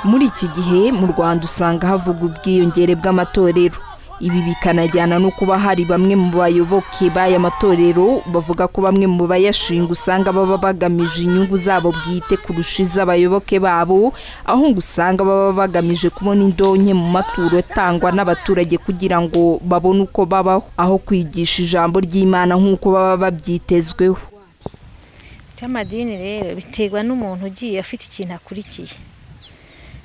Muri iki gihe mu Rwanda usanga havuga ubwiyongere bw'amatorero. Ibi bikanajyana no kuba hari bamwe mu bayoboke b'aya matorero bavuga ko bamwe mu bayashinga usanga baba bagamije inyungu zabo bwite kurusha iz'abayoboke babo, aho usanga baba bagamije kubona indonke mu maturo atangwa n'abaturage kugira ngo babone uko babaho, aho kwigisha ijambo ry'Imana nk'uko baba babyitezweho. Cy'amadini rero biterwa n'umuntu ugiye afite ikintu akurikiye.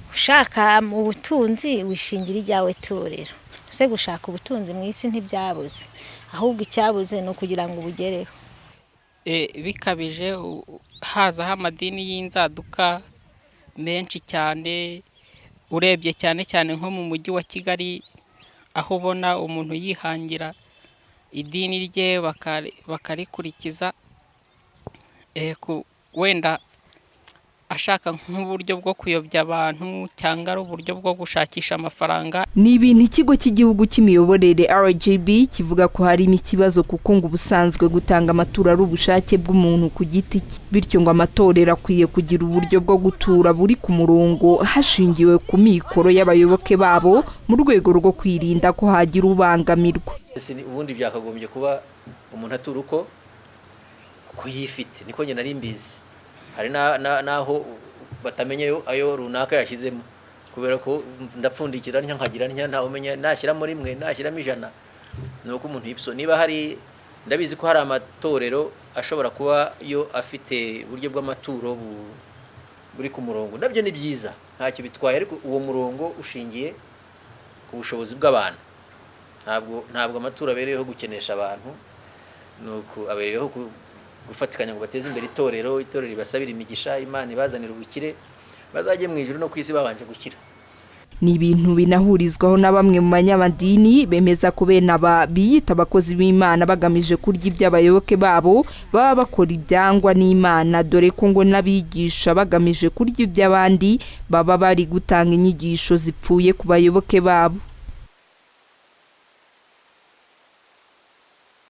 Ushaka mu butunzi wishingira ijyawe torero. Se gushaka ubutunzi mu isi ntibyabuze, ahubwo icyabuze no kugira ngo ubugereho. Bikabije hazaho amadini y'inzaduka menshi cyane, urebye cyane cyane nko mu mujyi wa Kigali, aho ubona umuntu yihangira idini rye bakarikurikiza, wenda ashaka nk'uburyo bwo kuyobya abantu cyangwa ari uburyo bwo gushakisha amafaranga. Ni ibintu ikigo cy'igihugu cy'imiyoborere RGB kivuga ko harimo ikibazo kuko ngo ubusanzwe gutanga amaturo ari ubushake bw'umuntu ku giti cye, bityo ngo amatorero akwiye kugira uburyo bwo gutura buri ku murongo hashingiwe ku mikoro y'abayoboke babo mu rwego rwo kwirinda ko hagira ubangamirwa. Ubundi byakagombye kuba umuntu atura uko yifite, niko njye nari mbizi. Hari naho batamenye ayo runaka yashyizemo, kubera ko ndapfundikira nkagira nta umenya nashyiramo rimwe nashyiramo 100, nuko umuntu yipso. Niba hari, ndabizi ko hari amatorero ashobora kuba yo afite uburyo bw'amaturo buri ku murongo, nabyo ni byiza ntacyo bitwaye, ariko uwo murongo ushingiye ku bushobozi bw'abantu. Ntabwo amaturo abereyeho gukenesha abantu, nuko abereyeho gufatikanya ngo bateze imbere itorero ribasabira imigisha, Imana ibazanira ubukire, bazajye mu ijuru no kwisi babanje gukira. Ni ibintu binahurizwaho na bamwe mu banyamadini bemeza ko bene aba biyita abakozi b'Imana bagamije kurya iby'abayoboke babo baba bakora ibyangwa n'Imana, dore ko ngo n'abigisha bagamije kurya iby'abandi baba bari gutanga inyigisho zipfuye ku bayoboke babo.